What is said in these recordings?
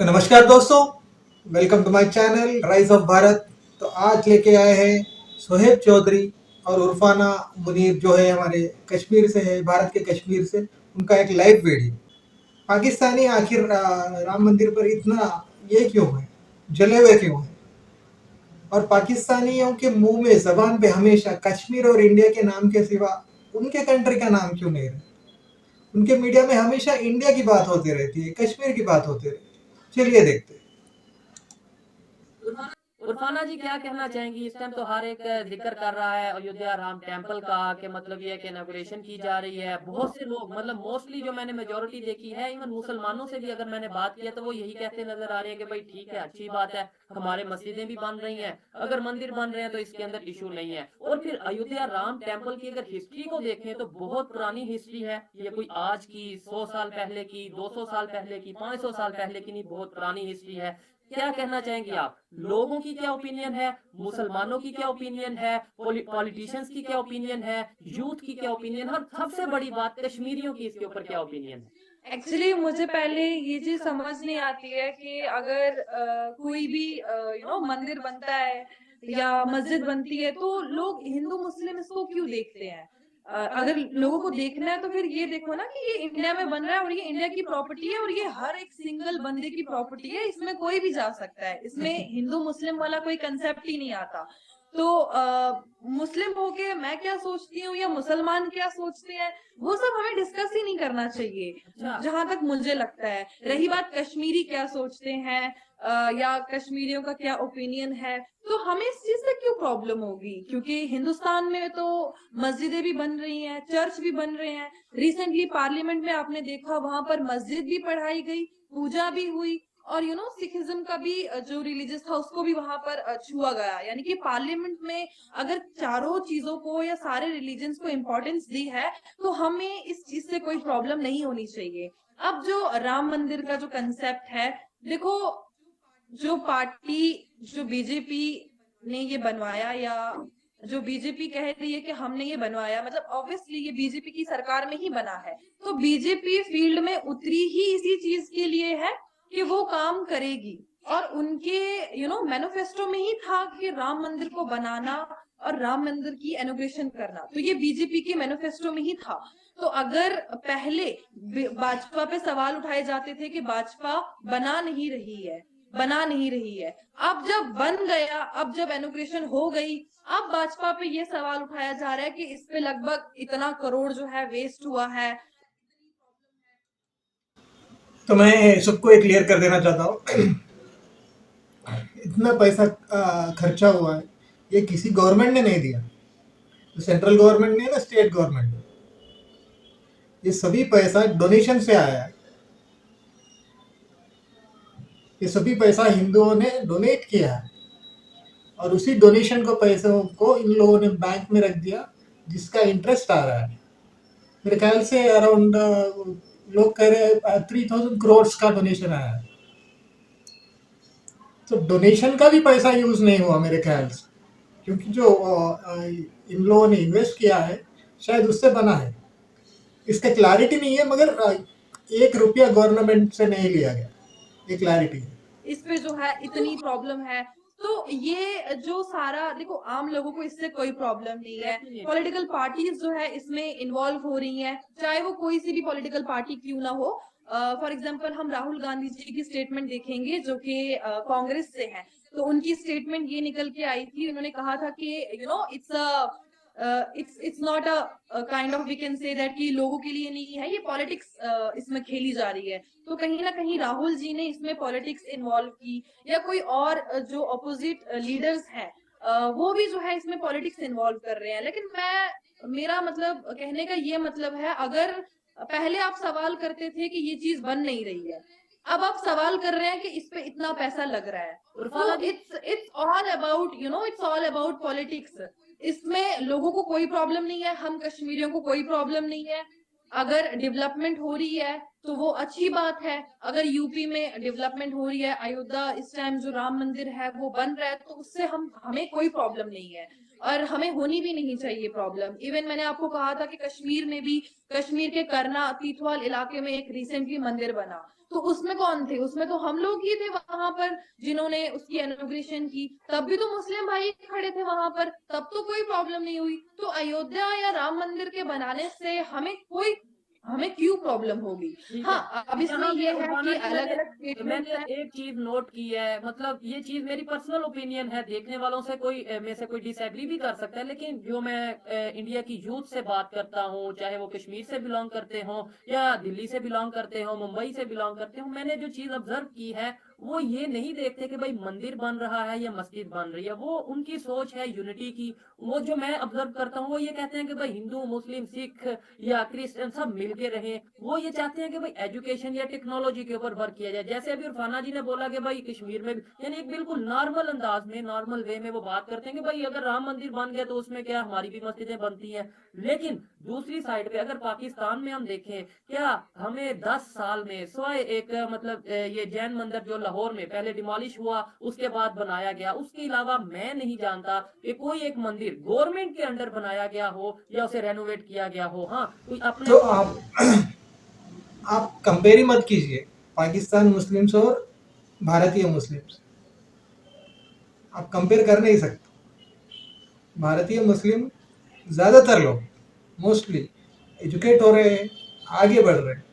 तो नमस्कार दोस्तों, welcome to my channel rise of Bharat. तो आज लेके आए हैं सोहेब चौधरी और उर्फाना मुनीर, जो है हमारे कश्मीर से है, भारत के कश्मीर से। उनका एक लाइव वीडियो। पाकिस्तानी आखिर राम मंदिर पर इतना ये क्यों है, जले हुए क्यों है, और पाकिस्तानियों के मुंह में जबान पे हमेशा कश्मीर और इंडिया के नाम के सिवा उनके कंट्री का नाम क्यों नहीं रहता। उनके मीडिया में हमेशा इंडिया की बात होती रहती है, कश्मीर की बात होती रहती है। चलिए देखते हैं। उरफाना जी क्या कहना चाहेंगी? इस टाइम तो हर एक जिक्र कर रहा है अयोध्या राम टेम्पल का, कि मतलब ये कि इनॉग्रेशन की जा रही है। बहुत से लोग, मतलब मोस्टली जो मैंने मेजोरिटी देखी है, इवन मुसलमानों से भी अगर मैंने बात किया तो वो यही कहते नजर आ रहे हैं कि भाई ठीक है, अच्छी बात है, हमारे मस्जिदें भी बन रही हैं, अगर मंदिर बन रहे हैं तो इसके अंदर इशू नहीं है। और फिर अयोध्या राम टेम्पल की अगर हिस्ट्री को देखें तो बहुत पुरानी हिस्ट्री है। ये कोई आज की 100 साल पहले की, 200 साल पहले की, 500 साल पहले की नहीं, बहुत पुरानी हिस्ट्री है। क्या कहना चाहेंगे आप? लोगों की क्या ओपिनियन है, मुसलमानों की क्या ओपिनियन है, पॉलिटिशियंस की क्या ओपिनियन है, यूथ की क्या ओपिनियन है, और सबसे बड़ी बात कश्मीरियों की इसके ऊपर क्या ओपिनियन है? एक्चुअली मुझे पहले ये चीज समझ नहीं आती है कि अगर कोई भी मंदिर बनता है या मस्जिद बनती है तो लोग हिंदू मुस्लिम इसको क्यों देखते हैं। अगर लोगों को देखना है तो फिर ये देखो ना कि ये इंडिया में बन रहा है और ये इंडिया की प्रॉपर्टी है और ये हर एक सिंगल बंदे की प्रॉपर्टी है, इसमें कोई भी जा सकता है, इसमें हिंदू मुस्लिम वाला कोई कंसेप्ट ही नहीं आता। तो मुस्लिम होके मैं क्या सोचती हूँ या मुसलमान क्या सोचते हैं वो सब हमें डिस्कस ही नहीं करना चाहिए, अच्छा। जहां तक मुझे लगता है। रही बात कश्मीरी क्या सोचते हैं या कश्मीरियों का क्या ओपिनियन है, तो हमें इस चीज से क्यों प्रॉब्लम होगी, क्योंकि हिंदुस्तान में तो मस्जिदें भी बन रही हैं, चर्च भी बन रहे हैं। रिसेंटली पार्लियामेंट में आपने देखा वहां पर मस्जिद भी पढ़ाई गई, पूजा भी हुई, और सिखिज्म का भी जो रिलीजियस था उसको भी वहां पर छुआ गया। यानी कि पार्लियामेंट में अगर चारों चीजों को या सारे रिलीजन्स को इम्पोर्टेंस दी है तो हमें इस चीज से कोई प्रॉब्लम नहीं होनी चाहिए। अब जो राम मंदिर का जो कंसेप्ट है, देखो, जो पार्टी, जो बीजेपी ने ये बनवाया या जो बीजेपी कह रही है कि हमने ये बनवाया, मतलब ऑब्वियसली ये बीजेपी की सरकार में ही बना है, तो बीजेपी फील्ड में उतरी ही इसी चीज के लिए है कि वो काम करेगी। और उनके मैनिफेस्टो में ही था कि राम मंदिर को बनाना और राम मंदिर की इनॉग्रेशन करना, तो ये बीजेपी के मैनिफेस्टो में ही था। तो अगर पहले भाजपा पे सवाल उठाए जाते थे कि भाजपा बना नहीं रही है, बना नहीं रही है, अब जब बन गया, अब जब इनॉग्रेशन हो गई, अब भाजपा पे ये सवाल उठाया जा रहा है कि इस पे लगभग इतना करोड़ जो है वेस्ट हुआ है। तो मैं सबको एक क्लियर कर देना चाहता हूँ, इतना पैसा खर्चा हुआ है, ये किसी गवर्नमेंट ने नहीं दिया। तो सेंट्रल गवर्नमेंट ने ना, स्टेट गवर्नमेंट ने, ये सभी पैसा डोनेशन से आया है। ये सभी पैसा हिंदुओं ने डोनेट किया है, और उसी डोनेशन को, पैसों को इन लोगों ने बैंक में रख दिया, जिसका इंटरेस्ट आ रहा है। मेरे ख्याल से अराउंड, लोग कह रहे हैं 3000 करोड़ का डोनेशन आया है। तो डोनेशन का भी पैसा यूज नहीं हुआ मेरे ख्याल से, क्योंकि जो इन लोगों ने इन्वेस्ट किया है शायद उससे बना है। इसका क्लैरिटी नहीं है, मगर 1 रुपया गवर्नमेंट से नहीं लिया गया, ये क्लैरिटी है। इस पे जो है इतनी प्रॉब्लम है, तो ये जो सारा देखो, आम लोगों को इससे कोई प्रॉब्लम नहीं है। पॉलिटिकल पार्टीज जो है इसमें इन्वॉल्व हो रही हैं, चाहे वो कोई सी भी पॉलिटिकल पार्टी क्यों ना हो। फॉर एग्जाम्पल हम राहुल गांधी जी की स्टेटमेंट देखेंगे जो कि कांग्रेस से है, तो उनकी स्टेटमेंट ये निकल के आई थी, उन्होंने कहा था कि it's it's not a kind of we can say that कि लोगों के लिए नहीं है, ये पॉलिटिक्स इसमें खेली जा रही है। तो कहीं ना कहीं राहुल जी ने इसमें पॉलिटिक्स इन्वॉल्व की, या कोई और जो अपोजिट लीडर्स हैं वो भी जो है इसमें पॉलिटिक्स इन्वॉल्व कर रहे हैं। लेकिन मेरा मतलब कहने का ये मतलब है, अगर पहले आप सवाल करते थे कि ये चीज बन नहीं रही है, अब आप सवाल कर रहे हैं कि इस पे इतना पैसा लग रहा है, उरफाना तो जी। It's all about it's all about politics. इसमें लोगों को कोई प्रॉब्लम नहीं है, हम कश्मीरियों को कोई प्रॉब्लम नहीं है। अगर डेवलपमेंट हो रही है तो वो अच्छी बात है। अगर यूपी में डेवलपमेंट हो रही है, अयोध्या इस टाइम जो राम मंदिर है वो बन रहा है, तो उससे हमें कोई प्रॉब्लम नहीं है, और हमें होनी भी नहीं चाहिए प्रॉब्लम। इवन मैंने आपको कहा था कि कश्मीर में भी, कश्मीर के करना तीथवाल इलाके में एक रिसेंटली मंदिर बना, तो उसमें कौन थे? उसमें तो हम लोग ही थे वहां पर जिन्होंने उसकी इनॉग्रेशन की। तब भी तो मुस्लिम भाई खड़े थे वहां पर, तब तो कोई प्रॉब्लम नहीं हुई। तो अयोध्या या राम मंदिर के बनाने से हमें क्यों प्रॉब्लम होगी? ठीक है। हाँ, अब इसमें यहाँ पे ये है उर्फाना कि जी अलग मैंने अलग स्टेटमेंट्स मैंने हैं। एक चीज नोट की है, मतलब ये चीज मेरी पर्सनल ओपिनियन है, देखने वालों से कोई में से कोई डिसएग्री भी कर सकता है, लेकिन जो मैं इंडिया की यूथ से बात करता हूँ, चाहे वो कश्मीर से बिलोंग करते हो या दिल्ली से बिलोंग करते हो, मुंबई से बिलोंग करते हो, मैंने जो चीज ऑब्जर्व की है वो ये नहीं देखते कि भाई मंदिर बन रहा है या मस्जिद बन रही है, वो उनकी सोच है यूनिटी की। वो जो मैं ऑब्जर्व करता हूँ वो ये कहते हैं कि भाई हिंदू मुस्लिम सिख या क्रिश्चियन सब मिलके रहे। वो ये चाहते हैं कि भाई एजुकेशन या टेक्नोलॉजी के ऊपर वर्क किया जाए, जैसे अभी उरफाना जी ने बोला कि भाई कश्मीर में यानी एक बिल्कुल नॉर्मल अंदाज में, नॉर्मल वे में वो बात करते हैं कि भाई अगर राम मंदिर बन गया तो उसमें क्या, हमारी भी मस्जिदें बनती हैं। लेकिन दूसरी साइड पे अगर पाकिस्तान में हम देखें, क्या हमें 10 साल में सोए एक मतलब ये जैन मंदिर जो लाहौर में पहले डिमोलिश हुआ उसके बाद बनाया गया, उसके अलावा मैं नहीं जानता कि कोई एक मंदिर गवर्नमेंट के अंडर बनाया गया हो या उसे रेनोवेट किया गया हो। हाँ, कोई अपने तो तौर आप कंपेयर ही मत कीजिए पाकिस्तान मुस्लिम्स और भारतीय मुस्लिम्स। आप कंपेयर कर नहीं सकते। भारतीय मुस्लिम ज़्यादातर लोग मोस्टली एजुकेट हो रहे हैं, आगे बढ़ रहे हैं,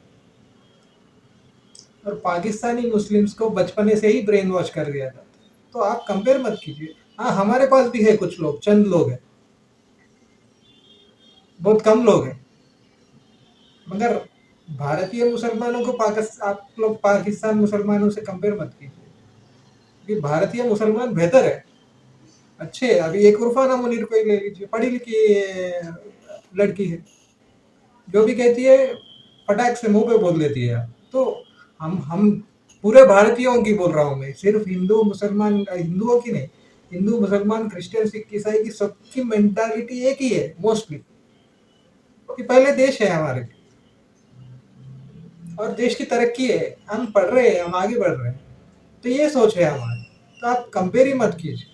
और पाकिस्तानी मुस्लिम्स को बचपने से ही ब्रेन वॉश कर दिया जाता है। तो आप कंपेयर मत कीजिए। हाँ, हमारे पास भी है कुछ लोग, चंद लोग हैं, बहुत कम लोग हैं, मगर भारतीय मुसलमानों को आप लोग पाकिस्तान मुसलमानों से कंपेयर मत कीजिए, क्योंकि भारतीय मुसलमान बेहतर है, अच्छे हैं। अभी एक उर्फाना मुनीर को ही ले लीजिए, पढ़ी लिखी लड़की है, जो भी कहती है फटाक से मुंह पे बोल देती है। तो हम पूरे भारतीयों की बोल रहा हूँ मैं, सिर्फ हिंदू मुसलमान, हिंदुओं की नहीं, हिंदू मुसलमान क्रिश्चियन सिख ईसाई की सबकी मेंटालिटी एक ही है मोस्टली, कि पहले देश है हमारे और देश की तरक्की है, हम पढ़ रहे हैं, हम आगे बढ़ रहे हैं, तो ये सोच है हमारी। तो आप कंपेयर ही मत कीजिए।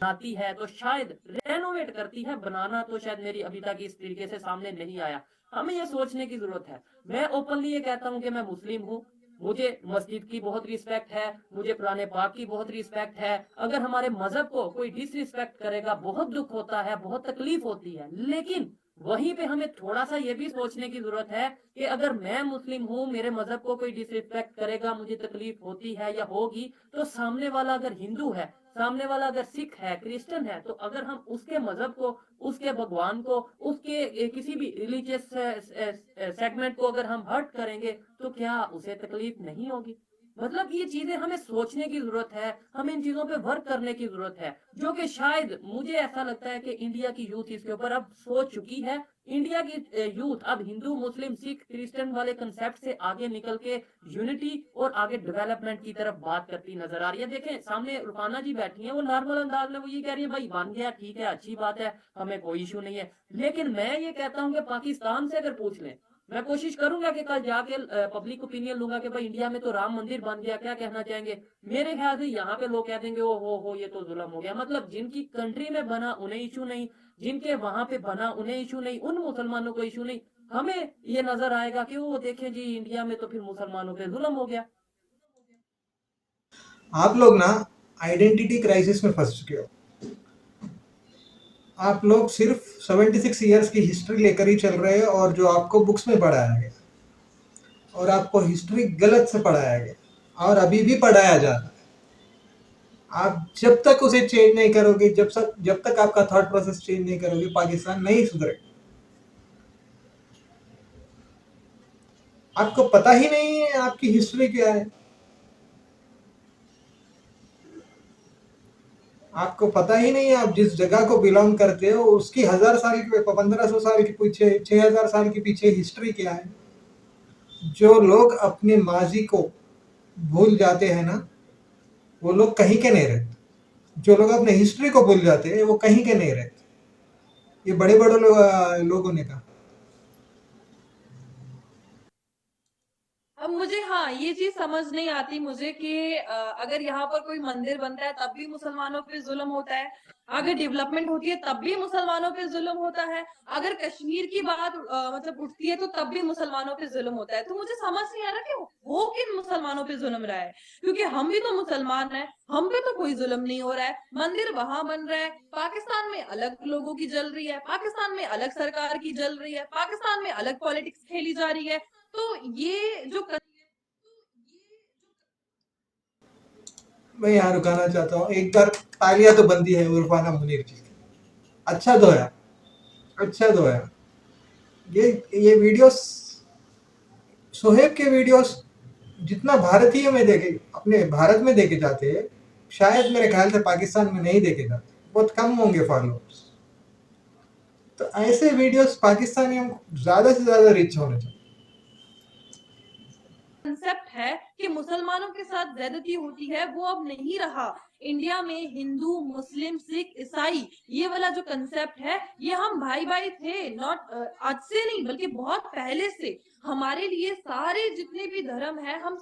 बनाती है तो शायद रेनोवेट करती है, बनाना तो शायद मेरी अभी तक इस तरीके से सामने नहीं आया। हमें ये सोचने की जरूरत है। मैं ओपनली ये कहता हूँ कि मैं मुस्लिम हूँ, मुझे मस्जिद की बहुत रिस्पेक्ट है, मुझे कुरान पाक की बहुत रिस्पेक्ट है। अगर हमारे मजहब को कोई डिसरिस्पेक्ट करेगा बहुत दुख होता है, बहुत तकलीफ होती है, लेकिन वहीं पे हमें थोड़ा सा ये भी सोचने की जरूरत है कि अगर मैं मुस्लिम हूँ, मेरे मजहब को कोई डिसरिस्पेक्ट करेगा, मुझे तकलीफ होती है या होगी, तो सामने वाला अगर हिंदू है, सामने वाला अगर सिख है, क्रिश्चियन है, तो अगर हम उसके मजहब को, उसके भगवान को, उसके किसी भी रिलीजियस सेगमेंट को अगर हम हर्ट करेंगे तो क्या उसे तकलीफ नहीं होगी? मतलब ये चीजें हमें सोचने की जरूरत है, हमें इन चीजों पे वर्क करने की जरूरत है, जो कि शायद मुझे ऐसा लगता है कि इंडिया की यूथ इसके ऊपर अब सोच चुकी है। इंडिया की यूथ अब हिंदू मुस्लिम सिख क्रिश्चियन वाले कंसेप्ट से आगे निकल के यूनिटी और आगे डेवलपमेंट की तरफ बात करती नजर आ रही है। देखें सामने रुफाना जी बैठी हैं, वो नॉर्मल अंदाज में वो ये कह रही है भाई बन गया ठीक है, अच्छी बात है, हमें कोई इशू नहीं है। लेकिन मैं ये कहता हूँ कि पाकिस्तान से अगर पूछ लें, मैं कोशिश करूंगा कि कल जाके पब्लिक ओपिनियन लूंगा कि भाई इंडिया में तो राम मंदिर बन गया, क्या कहना चाहेंगे? मेरे ख्याल से यहाँ पे लोग कह देंगे ओ हो ये तो जुल्म हो गया। मतलब जिनकी कंट्री में बना उन्हें इशू नहीं, जिनके वहां पे बना उन्हें इशू नहीं, उन मुसलमानों को इशू नहीं। हमें ये नजर आएगा कि वो देखें जी इंडिया में तो फिर मुसलमानों पे जुल्म हो गया। आप लोग ना आइडेंटिटी क्राइसिस में फंस चुके हो। आप लोग सिर्फ 76 ईयर्स की हिस्ट्री लेकर ही चल रहे हो, और जो आपको बुक्स में पढ़ाया गया, और आपको हिस्ट्री गलत से पढ़ाया गया और अभी भी पढ़ाया जा रहा है। आप जब तक उसे चेंज नहीं करोगे, जब तक आपका थॉट प्रोसेस चेंज नहीं करोगे, पाकिस्तान नहीं सुधरेगा। आपको पता ही नहीं है आपकी हिस्ट्री क्या है, आपको पता ही नहीं है आप जिस जगह को बिलोंग करते हो उसकी 1000 साल की, 1500 साल के पीछे, 6000 साल के पीछे हिस्ट्री क्या है। जो लोग अपने माजी को भूल जाते हैं ना, वो लोग कहीं के नहीं रहते। जो लोग अपने हिस्ट्री को भूल जाते हैं वो कहीं के नहीं रहते। ये बड़े बड़े लोगों ने कहा। अब मुझे हाँ ये चीज समझ नहीं आती मुझे कि अगर यहाँ पर कोई मंदिर बनता है तब भी मुसलमानों पे जुल्म होता है, अगर डेवलपमेंट होती है तब भी मुसलमानों पे जुल्म होता है, अगर कश्मीर की बात मतलब उठती है तो तब भी मुसलमानों पे जुल्म होता है। तो मुझे समझ नहीं आ रहा कि हो किन मुसलमानों पे जुल्म रहा है, क्योंकि हम भी तो मुसलमान हैं, हम पे तो कोई जुल्म नहीं हो रहा है। मंदिर वहां बन रहा है, पाकिस्तान में अलग लोगों की जल रही है, पाकिस्तान में अलग सरकार की जल रही है, पाकिस्तान में अलग पॉलिटिक्स खेली जा रही है। तो ये जो मैं यहाँ रुकाना चाहता हूँ, एक बार तालियां तो बनती है उर्फाना मुनीर जी की। अच्छा धोया, अच्छा धोया। ये वीडियोस, सोहेब के वीडियोस जितना भारतीय में देखे, अपने भारत में देखे जाते हैं, शायद मेरे ख्याल से पाकिस्तान में नहीं देखे जाते, बहुत कम होंगे फॉलोअर्स। तो ऐसे वीडियोस पाकिस्तानियों को ज्यादा से ज्यादा रीच होने चाहिए। कंसेप्ट है कि मुसलमानों के साथ ज्यादती होती है वो अब नहीं रहा। इंडिया में हिंदू, मुस्लिम, सिख, ईसाई, ये वाला जो कंसेप्ट है, ये हम भाई भाई थे, नॉट आज से नहीं बल्कि बहुत पहले से। हमारे लिए सारे जितने भी धर्म है हम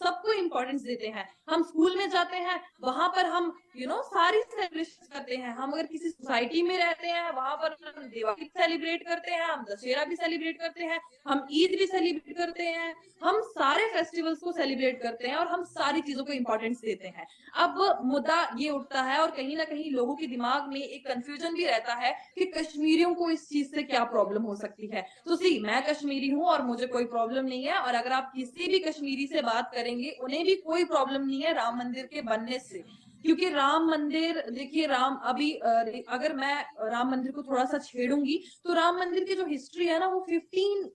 सबको इम्पोर्टेंस देते हैं। हम स्कूल में जाते हैं, वहां पर हम सारी सेलिब्रेशन करते हैं। हम अगर किसी सोसाइटी में रहते हैं, वहां पर हम दिवाली सेलिब्रेट करते हैं, हम दशहरा भी सेलिब्रेट करते हैं, हम ईद भी सेलिब्रेट करते हैं, हम सारे फेस्टिवल्स को सेलिब्रेट करते हैं और हम सारी चीजों को इम्पोर्टेंस देते हैं। अब मुद्दा ये उठता है और कहीं ना कहीं लोगों के दिमाग में एक कंफ्यूजन भी रहता है कि कश्मीरियों को इस चीज से क्या प्रॉब्लम हो सकती है। तो सी मैं कश्मीरी हूँ और मुझे कोई प्रॉब्लम नहीं है, और अगर आप किसी भी कश्मीरी से बात करेंगे उन्हें भी कोई प्रॉब्लम नहीं है राम मंदिर के बनने से। क्योंकि राम मंदिर, देखिए राम अभी अगर मैं राम मंदिर को थोड़ा सा छेड़ूंगी तो राम मंदिर की जो हिस्ट्री है ना वो 15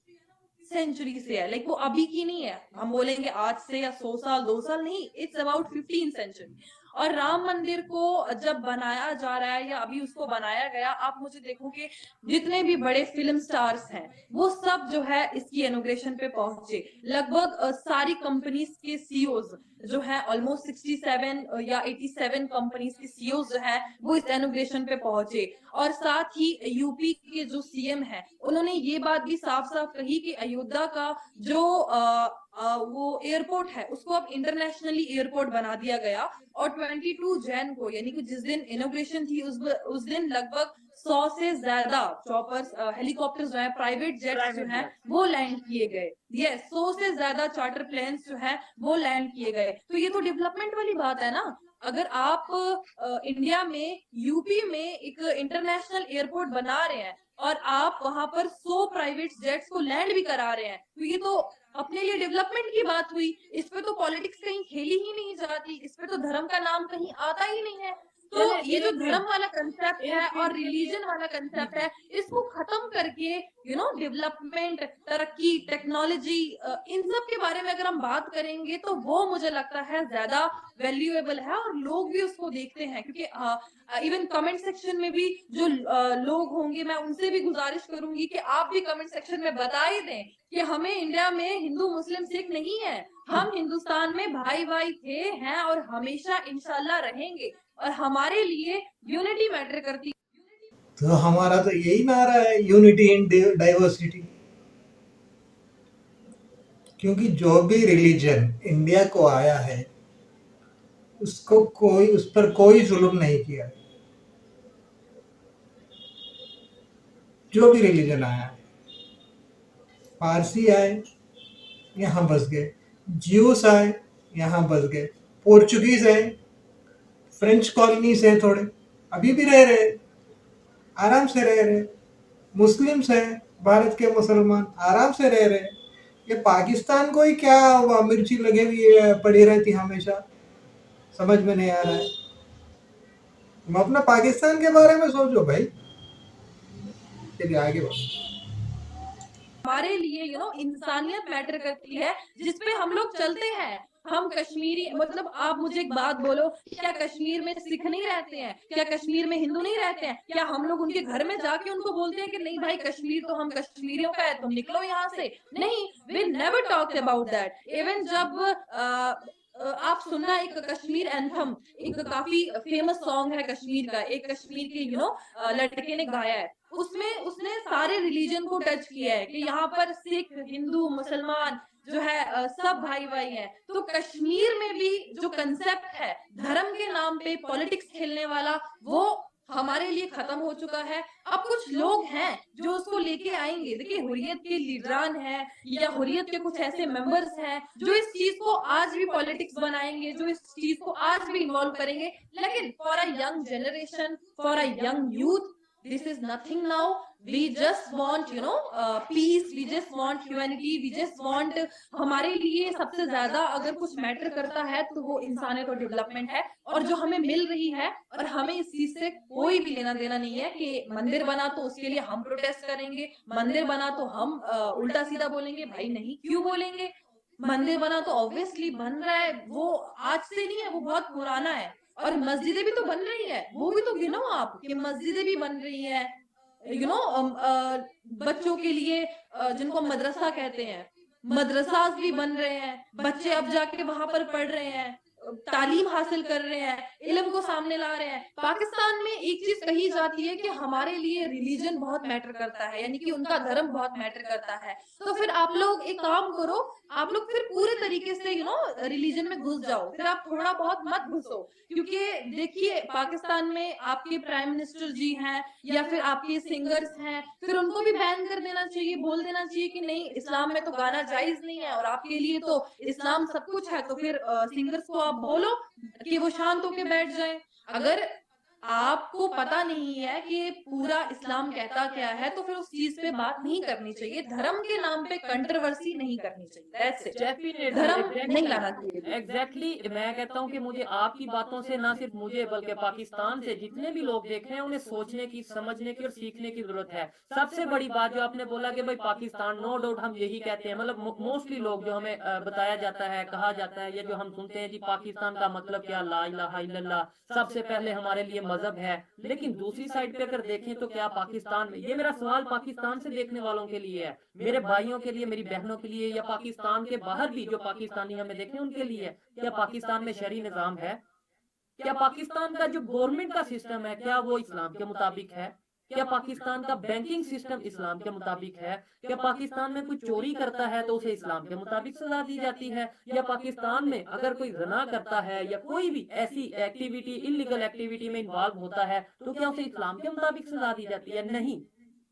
सेंचुरी से है। लाइक वो अभी की नहीं है, हम बोलेंगे आज से या 100 साल 2 साल नहीं, इट्स अबाउट 15 सेंचुरी। और राम मंदिर को जब बनाया जा रहा है या अभी उसको बनाया गया, आप मुझे देखोगे जितने भी बड़े फिल्म स्टार्स हैं वो सब जो है इसकी इनॉग्रेशन पे पहुंचे। लगभग सारी कंपनीज के सीईओज जो है, ऑलमोस्ट 67 या 87 कंपनीज के सीईओज जो है वो इस इनॉग्रेशन पे पहुंचे। और साथ ही यूपी के जो सीएम है उन्होंने ये बात भी साफ साफ कही कि अयोध्या का जो वो एयरपोर्ट है उसको अब इंटरनेशनली एयरपोर्ट बना दिया गया। और 22 जैन को, यानी कि जिस दिन इनॉग्रेशन थी उस दिन लगभग 100 से ज्यादा चॉपर्स, हेलीकॉप्टर्स जो है, प्राइवेट जेट्स जो है वो लैंड किए गए। ये 100 से ज्यादा चार्टर प्लेन्स जो है वो लैंड किए गए। तो ये तो डेवलपमेंट वाली बात है ना। अगर आप इंडिया में यूपी में एक इंटरनेशनल एयरपोर्ट बना रहे हैं और आप वहां पर 100 प्राइवेट जेट्स को लैंड भी करा रहे हैं, तो ये तो अपने लिए डेवलपमेंट की बात हुई। इस पे तो पॉलिटिक्स कहीं खेली ही नहीं जाती, इस पे तो धर्म का नाम कहीं आता ही नहीं है। तो ये जो धर्म वाला कंसेप्ट है और रिलीजन वाला कंसेप्ट है, इसको खत्म करके डेवलपमेंट, तरक्की, टेक्नोलॉजी, इन सब के बारे में अगर हम बात करेंगे तो वो मुझे लगता है ज्यादा वैल्यूएबल है और लोग भी उसको देखते हैं। क्योंकि इवन कमेंट सेक्शन में भी जो लोग होंगे, मैं उनसे भी गुजारिश करूंगी कि आप भी कमेंट सेक्शन में बता ही दें कि हमें इंडिया में हिंदू मुस्लिम सिख नहीं है, हम हिंदुस्तान में भाई भाई थे, हैं और हमेशा इंशाल्लाह रहेंगे। और हमारे लिए यूनिटी मैटर करती। तो हमारा तो यही नारा है, यूनिटी इन डाइवर्सिटी। क्योंकि जो भी रिलीजन इंडिया को आया है उसको कोई, उस पर कोई जुल्म नहीं किया। जो भी रिलीजन आया है, पारसी आए यहाँ बस गए, ज्यूस आए यहाँ बस गए, पोर्चुगीज आए, फ्रेंच कॉलोनीज है थोड़े, अभी भी रह रहे, आराम से रह रहे, मुस्लिम्स हैं, भारत के मुसलमान आराम से रह रहे। ये पाकिस्तान को ही क्या मिर्ची लगी हुई पड़ी रहती हमेशा, समझ में नहीं आ रहा है। तुम अपना पाकिस्तान के बारे में सोचो भाई। चलिए आगे बढ़ो। हमारे लिए इंसानियत मैटर करती है जिसपे हम लोग चलते हैं। हम कश्मीरी, मतलब आप मुझे एक बात बोलो, क्या कश्मीर में सिख नहीं रहते हैं? क्या कश्मीर में हिंदू नहीं रहते हैं? क्या हम लोग उनके घर में जाके उनको बोलते हैं कि नहीं भाई कश्मीर तो हम कश्मीरियों का है, तुम निकलो यहाँ से? नहीं, we never talk about that. Even जब आप सुनना एक कश्मीर एंथम, एक काफी फेमस सॉन्ग है कश्मीर का, एक कश्मीर के लड़के ने गाया है, उसमें उसने सारे रिलीजन को टच किया है कि यहाँ पर सिख, हिंदू, मुसलमान जो है सब भाई भाई हैं। तो कश्मीर में भी जो कंसेप्ट है धर्म के नाम पे पॉलिटिक्स खेलने वाला, वो हमारे लिए खत्म हो चुका है। अब कुछ लोग हैं जो उसको लेके आएंगे। देखिए, हुर्रियत के लीडरान हैं या हुर्रियत के कुछ ऐसे मेंबर्स हैं जो इस चीज को आज भी पॉलिटिक्स बनाएंगे, जो इस चीज को आज भी इन्वॉल्व करेंगे। लेकिन for a young generation, for a young youth, this is nothing now. We just want, peace, we just want humanity, we just want, हमारे लिए सबसे ज्यादा अगर कुछ मैटर करता है तो वो इंसानियत और डेवलपमेंट है, और जो हमें मिल रही है। और हमें इस चीज से कोई भी लेना देना नहीं है कि मंदिर बना तो उसके लिए हम प्रोटेस्ट करेंगे, मंदिर बना तो हम उल्टा सीधा बोलेंगे। भाई नहीं, क्यों बोलेंगे? मंदिर बना तो ऑब्वियसली बन रहा है, वो आज से नहीं है, वो बहुत पुराना है। और मस्जिदें भी तो बन रही है, वो भी तो गिनो आप कि मस्जिदें भी बन रही है, बच्चों के लिए, जिनको मदरसा कहते हैं, मदरसास भी बन रहे हैं। बच्चे अब जाके वहां पर पढ़ रहे हैं, तालीम हासिल कर रहे हैं, इल्म को सामने ला रहे हैं। पाकिस्तान में एक चीज कही जाती है कि हमारे लिए रिलीजन बहुत मैटर करता है, यानी कि उनका धर्म बहुत मैटर करता है। तो फिर आप लोग एक काम करो, आप लोग फिर पूरे तरीके से रिलीजन में घुस जाओ, फिर आप थोड़ा बहुत मत घुसो। क्योंकि देखिए, पाकिस्तान में आपके प्राइम मिनिस्टर जी हैं या फिर आपके सिंगर्स हैं, फिर उनको भी बैन कर देना चाहिए, बोल देना चाहिए कि नहीं, इस्लाम में तो गाना जायज नहीं है और आपके लिए तो इस्लाम सब कुछ है। तो फिर सिंगर्स को आप बोलो कि वो शांत होके बैठ जाएं। अगर आपको पता नहीं है कि पूरा इस्लाम कहता क्या है, तो फिर उस चीज पे बात नहीं करनी चाहिए। धर्म के नाम पे कंट्रोवर्सी नहीं करनी चाहिए। That's it. डेफिनेटली धर्म नहीं लाना चाहिए। एग्जैक्टली मैं कहता हूँ कि मुझे आपकी बातों से, ना सिर्फ मुझे बल्कि पाकिस्तान से जितने भी लोग देख रहे हैं, उन्हें सोचने की, समझने की और सीखने की जरूरत है। सबसे बड़ी बात जो आपने बोला कि भाई पाकिस्तान, नो डाउट हम यही कहते हैं, मतलब मोस्टली लोग जो हमें बताया जाता है, कहा जाता है, ये जो हम सुनते हैं जी पाकिस्तान का मतलब क्या, ला इलाहा इल्लल्लाह, सबसे पहले हमारे लिए मजहब है। लेकिन दूसरी साइड पे अगर देखें तो क्या पाकिस्तान में, ये मेरा सवाल पाकिस्तान से देखने वालों के लिए है, मेरे भाइयों के लिए, मेरी बहनों के लिए, या पाकिस्तान के बाहर भी जो पाकिस्तानी हमें देखें उनके लिए है, क्या पाकिस्तान में शरई निजाम है? क्या पाकिस्तान का जो गवर्नमेंट का सिस्टम है क्या वो इस्लाम के मुताबिक है? क्या पाकिस्तान का बैंकिंग सिस्टम इस्लाम के मुताबिक है? क्या पाकिस्तान में कोई चोरी करता है तो उसे इस्लाम के मुताबिक सजा दी जाती है? या पाकिस्तान में अगर कोई ज़ना करता है या कोई भी ऐसी एक्टिविटी, इलीगल एक्टिविटी में इन्वॉल्व होता है तो क्या उसे इस्लाम के मुताबिक सजा दी जाती है? नहीं।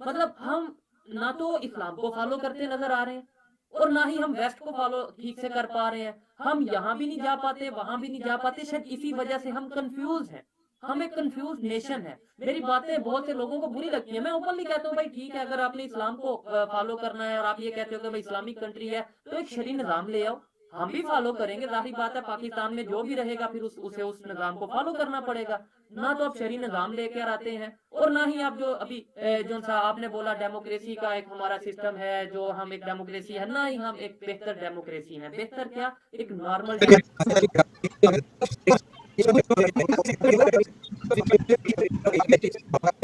मतलब हम ना तो इस्लाम को फॉलो करते नजर आ रहे हैं और ना ही हम वेस्ट को फॉलो ठीक से कर पा रहे हैं। हम यहाँ भी नहीं जा पाते, वहां भी नहीं जा पाते। शायद इसी वजह से हम कंफ्यूज हैं, हम एक कंफ्यूज नेशन है। मेरी बातें बहुत से लोगों को बुरी लगती है, मैं ओपनली कहता हूँ भाई ठीक है, अगर आपने इस्लाम को फॉलो करना है और आप ये कहते हो कि भाई इस्लामिक कंट्री है तो एक शरई निजाम ले आओ, हम भी फॉलो करेंगे। जाहिर बात है पाकिस्तान में जो भी रहेगा फिर उसे उस निजाम को फॉलो करना पड़ेगा। ना तो आप शरई निजाम लेकर आते हैं और ना ही आप जो अभी जो सा आपने बोला डेमोक्रेसी का एक हमारा सिस्टम है, जो हम एक डेमोक्रेसी है, ना ही हम एक बेहतर डेमोक्रेसी है। बेहतर क्या, एक नॉर्मल